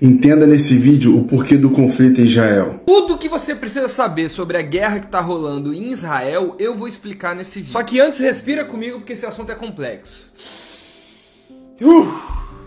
Entenda nesse vídeo o porquê do conflito em Israel. Tudo o que você precisa saber sobre a guerra que está rolando em Israel, eu vou explicar nesse vídeo. Só que antes respira comigo porque esse assunto é complexo.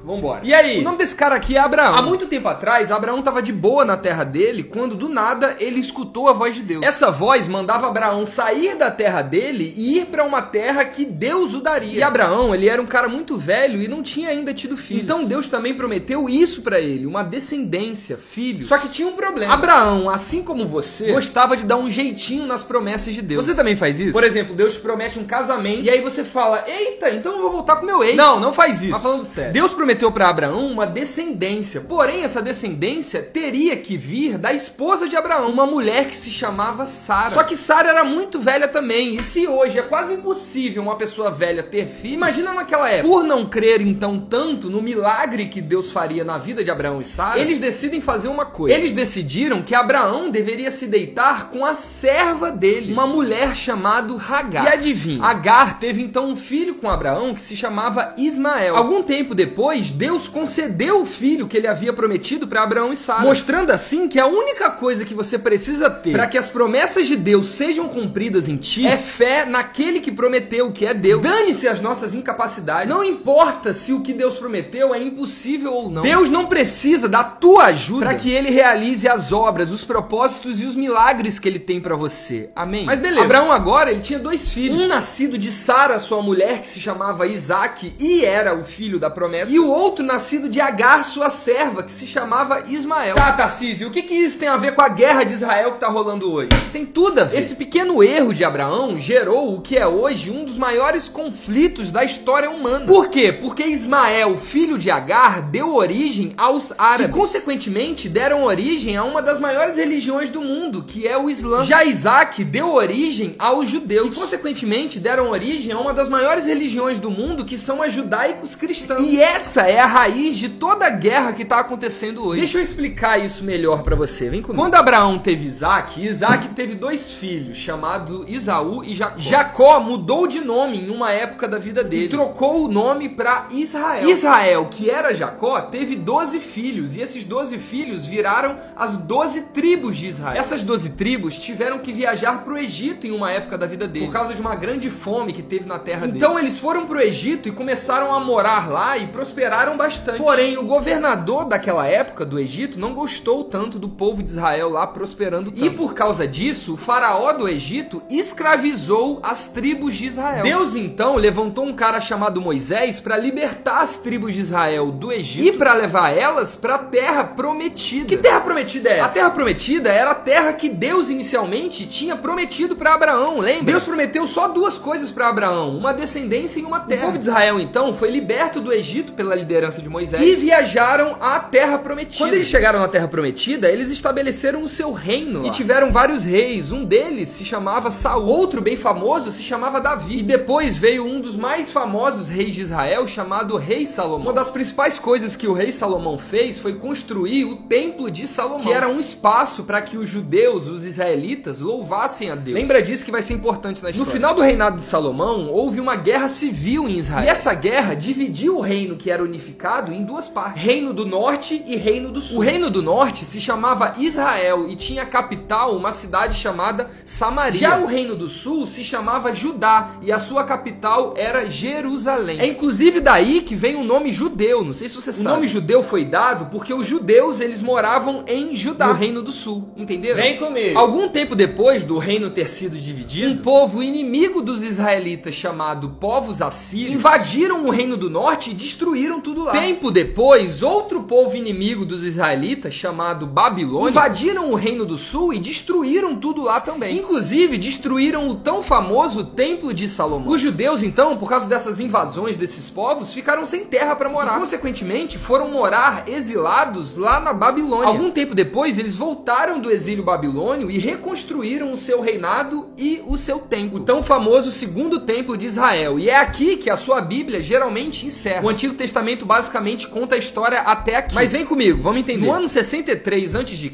Vambora. E aí? O nome desse cara aqui é Abraão. Há muito tempo atrás, Abraão estava de boa na terra dele, quando do nada ele escutou a voz de Deus. Essa voz mandava Abraão sair da terra dele e ir para uma terra que Deus o daria. E Abraão, ele era um cara muito velho e não tinha ainda tido filhos. Então Deus também prometeu isso para ele, uma descendência, filhos. Só que tinha um problema. Abraão, assim como você, gostava de dar um jeitinho nas promessas de Deus. Você também faz isso? Por exemplo, Deus te promete um casamento e aí você fala: eita, então eu vou voltar com meu ex. Não, não faz isso. Mas falando sério. Deus prometeu para Abraão uma descendência, porém essa descendência teria que vir da esposa de Abraão, uma mulher que se chamava Sara. Só que Sara era muito velha também, e se hoje é quase impossível uma pessoa velha ter filho, imagina naquela época. Por não crer então tanto no milagre que Deus faria na vida de Abraão e Sara, eles decidem fazer uma coisa. Eles decidiram que Abraão deveria se deitar com a serva deles, uma mulher chamada Agar. E adivinha, Agar teve então um filho com Abraão que se chamava Ismael. Algum tempo depois, Deus concedeu o filho que ele havia prometido para Abraão e Sara, mostrando assim que a única coisa que você precisa ter para que as promessas de Deus sejam cumpridas em ti é fé naquele que prometeu, que é Deus. Dane-se as nossas incapacidades. Não importa se o que Deus prometeu é impossível ou não. Deus não precisa da tua ajuda para que ele realize as obras, os propósitos e os milagres que ele tem para você. Amém? Mas beleza. Abraão agora, ele tinha dois filhos. Um nascido de Sara, sua mulher, que se chamava Isaac e era o filho da promessa. E o outro nascido de Agar, sua serva, que se chamava Ismael. Tá, Tarcísio, o que isso tem a ver com a guerra de Israel que tá rolando hoje? Tem tudo a ver. Esse pequeno erro de Abraão gerou o que é hoje um dos maiores conflitos da história humana. Por quê? Porque Ismael, filho de Agar, deu origem aos árabes, que consequentemente deram origem a uma das maiores religiões do mundo, que é o Islã. Já Isaac deu origem aos judeus, que consequentemente deram origem a uma das maiores religiões do mundo, que são as judaicos cristãos. E essa é a raiz de toda a guerra que está acontecendo hoje. Deixa eu explicar isso melhor para você, vem comigo. Quando Abraão teve Isaac teve dois filhos, chamados Esaú e Jacó. Jacó mudou de nome em uma época da vida dele e trocou o nome para Israel. Israel, que era Jacó, teve 12 filhos, e esses 12 filhos viraram as 12 tribos de Israel. Essas 12 tribos tiveram que viajar para o Egito em uma época da vida deles, por causa de uma grande fome que teve na terra deles. Então eles foram para o Egito e começaram a morar lá e prosperaram bastante. Porém, o governador daquela época do Egito não gostou tanto do povo de Israel lá prosperando tanto. E por causa disso, o faraó do Egito escravizou as tribos de Israel. Deus então levantou um cara chamado Moisés para libertar as tribos de Israel do Egito e para levar elas para a terra prometida. Que terra prometida é essa? A terra prometida era a terra que Deus inicialmente tinha prometido para Abraão, lembra? Deus prometeu só duas coisas para Abraão, uma descendência e uma terra. O povo de Israel então foi liberto do Egito pela liderança de Moisés e viajaram à Terra Prometida. Quando eles chegaram na Terra Prometida, eles estabeleceram o seu reino lá. E tiveram vários reis. Um deles se chamava Saul, outro bem famoso se chamava Davi. E depois veio um dos mais famosos reis de Israel, chamado Rei Salomão. Uma das principais coisas que o rei Salomão fez foi construir o Templo de Salomão, que era um espaço para que os judeus, os israelitas, louvassem a Deus. Lembra disso que vai ser importante na história. No final do reinado de Salomão, houve uma guerra civil em Israel. E essa guerra dividiu o reino que era unificado em duas partes: Reino do Norte e Reino do Sul. O Reino do Norte se chamava Israel e tinha capital uma cidade chamada Samaria. Já o Reino do Sul se chamava Judá e a sua capital era Jerusalém. É inclusive daí que vem o nome judeu, não sei se você sabe. O nome judeu foi dado porque os judeus, eles moravam em Judá, no Reino do Sul, entenderam? Vem comigo. Algum tempo depois do reino ter sido dividido, um povo inimigo dos israelitas chamado povos assírios invadiram o Reino do Norte e destruíram tudo lá. Tempo depois, outro povo inimigo dos israelitas, chamado Babilônia, invadiram o Reino do Sul e destruíram tudo lá também. Inclusive, destruíram o tão famoso Templo de Salomão. Os judeus, então, por causa dessas invasões desses povos, ficaram sem terra para morar. E, consequentemente, foram morar exilados lá na Babilônia. Algum tempo depois, eles voltaram do exílio babilônio e reconstruíram o seu reinado e o seu templo, o tão famoso Segundo Templo de Israel. E é aqui que a sua Bíblia geralmente encerra. O Antigo Testamento Testamento basicamente conta a história até aqui. Mas vem comigo, vamos entender. No ano 63 a.C.,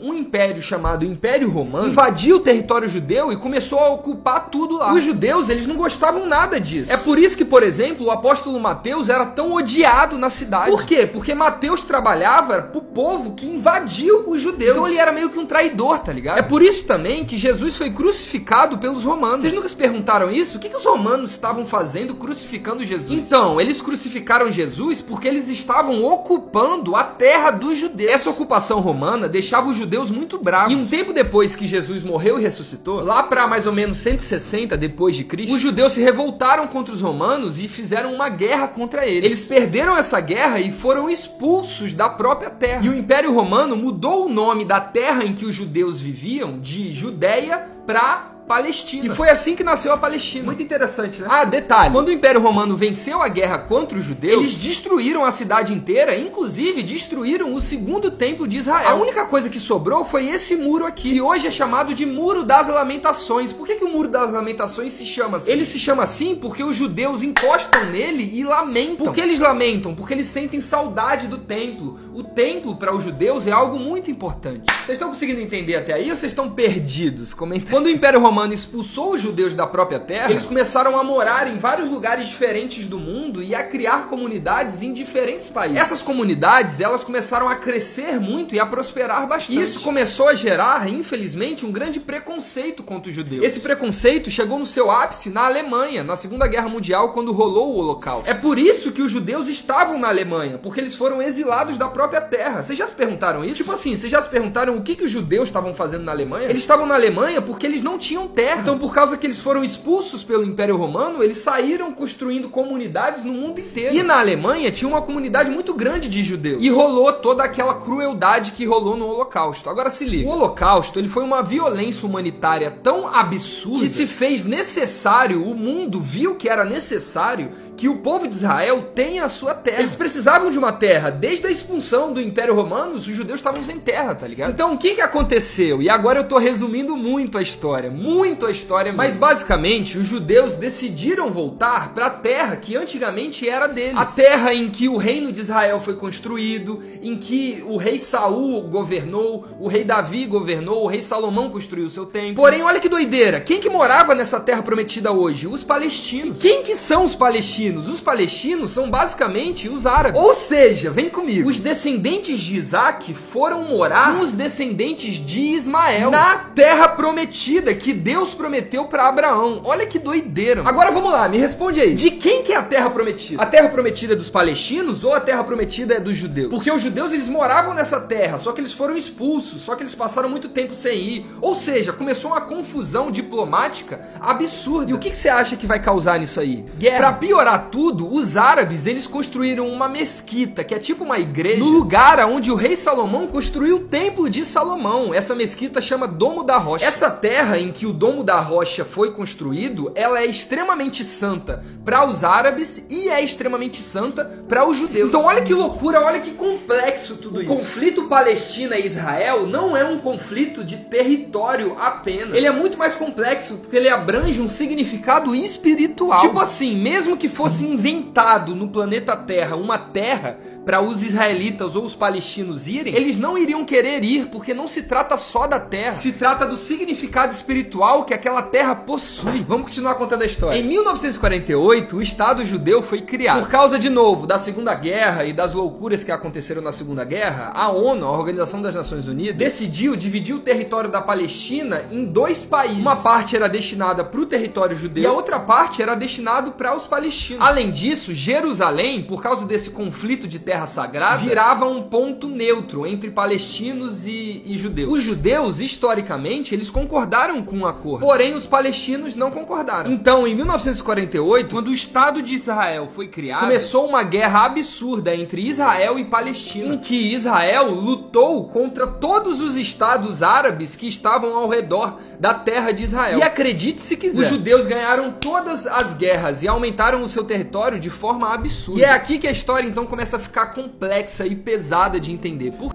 um império chamado Império Romano invadiu o território judeu e começou a ocupar tudo lá. Os judeus, eles não gostavam nada disso. É por isso que, por exemplo, o apóstolo Mateus era tão odiado na cidade. Por quê? Porque Mateus trabalhava pro povo que invadiu os judeus. Então ele era meio que um traidor, tá ligado? É por isso também que Jesus foi crucificado pelos romanos. Vocês nunca se perguntaram isso? O que os romanos estavam fazendo crucificando Jesus? Então, eles crucificaram Jesus porque eles estavam ocupando a terra dos judeus. Essa ocupação romana deixava os judeus muito bravos. E um tempo depois que Jesus morreu e ressuscitou, lá para mais ou menos 160 depois de Cristo, os judeus se revoltaram contra os romanos e fizeram uma guerra contra eles. Eles perderam essa guerra e foram expulsos da própria terra. E o Império Romano mudou o nome da terra em que os judeus viviam de Judéia para Palestina. E foi assim que nasceu a Palestina. Muito interessante, né? Ah, detalhe. Quando o Império Romano venceu a guerra contra os judeus, eles destruíram a cidade inteira, inclusive destruíram o segundo templo de Israel. A única coisa que sobrou foi esse muro aqui, que hoje é chamado de Muro das Lamentações. Por que o Muro das Lamentações se chama assim? Ele se chama assim porque os judeus encostam nele e lamentam. Por que eles lamentam? Porque eles sentem saudade do templo. O templo, para os judeus, é algo muito importante. Vocês estão conseguindo entender até aí ou vocês estão perdidos? Comentem. Quando o Império Romano expulsou os judeus da própria terra, eles começaram a morar em vários lugares diferentes do mundo e a criar comunidades em diferentes países. Essas comunidades, elas começaram a crescer muito e a prosperar bastante. E isso começou a gerar, infelizmente, um grande preconceito contra os judeus. Esse preconceito chegou no seu ápice na Alemanha, na Segunda Guerra Mundial, quando rolou o Holocausto. É por isso que os judeus estavam na Alemanha, porque eles foram exilados da própria terra. Vocês já se perguntaram isso? Tipo assim, vocês já se perguntaram o que os judeus estavam fazendo na Alemanha? Eles estavam na Alemanha porque eles não tinham terra. Então, por causa que eles foram expulsos pelo Império Romano, eles saíram construindo comunidades no mundo inteiro. E na Alemanha tinha uma comunidade muito grande de judeus. E rolou toda aquela crueldade que rolou no Holocausto. Agora se liga. O Holocausto, ele foi uma violência humanitária tão absurda que se fez necessário, o mundo viu que era necessário que o povo de Israel tenha a sua terra. Eles precisavam de uma terra. Desde a expulsão do Império Romano, os judeus estavam sem terra, tá ligado? Então, o que aconteceu? E agora eu tô resumindo muito a história. Muito a história mesmo. Mas basicamente os judeus decidiram voltar para a terra que antigamente era deles. A terra em que o reino de Israel foi construído, em que o rei Saul governou, o rei Davi governou, o rei Salomão construiu o seu templo. Porém, olha que doideira. Quem que morava nessa terra prometida hoje? Os palestinos. E quem que são os palestinos? Os palestinos são basicamente os árabes. Ou seja, vem comigo. Os descendentes de Isaac foram morar com os descendentes de Ismael na terra prometida que Deus prometeu para Abraão. Olha que doideira. Agora vamos lá, me responde aí. De quem que é a terra prometida? A terra prometida é dos palestinos ou a terra prometida é dos judeus? Porque os judeus, eles moravam nessa terra, só que eles foram expulsos, só que eles passaram muito tempo sem ir. Ou seja, começou uma confusão diplomática absurda. E o que você acha que vai causar nisso aí? Guerra. Pra piorar tudo, os árabes, eles construíram uma mesquita, que é tipo uma igreja, no lugar onde o rei Salomão construiu o templo de Salomão. Essa mesquita chama Domo da Rocha. Essa terra em que o Domo da Rocha foi construído, ela é extremamente santa para os árabes e é extremamente santa para os judeus. Então olha que loucura, olha que complexo tudo isso. O conflito Palestina e Israel não é um conflito de território apenas. Ele é muito mais complexo porque ele abrange um significado espiritual. Tipo assim, mesmo que fosse inventado no planeta Terra uma terra para os israelitas ou os palestinos irem, eles não iriam querer ir porque não se trata só da terra, se trata do significado espiritual que aquela terra possui. Vamos continuar contando a história. Em 1948, o Estado judeu foi criado. Por causa, de novo, da Segunda Guerra e das loucuras que aconteceram na Segunda Guerra, a ONU, a Organização das Nações Unidas, decidiu dividir o território da Palestina em dois países. Uma parte era destinada para o território judeu e a outra parte era destinada para os palestinos. Além disso, Jerusalém, por causa desse conflito de terra sagrada, virava um ponto neutro entre palestinos e judeus. Os judeus, historicamente, eles concordaram com o acordo, porém os palestinos não concordaram. Então, em 1948, quando o Estado de Israel foi criado, começou uma guerra absurda entre Israel e Palestina, em que Israel lutou contra todos os estados árabes que estavam ao redor da terra de Israel. E acredite se quiser, os judeus ganharam todas as guerras e aumentaram o seu território de forma absurda. E é aqui que a história então começa a ficar complexa e pesada de entender. Por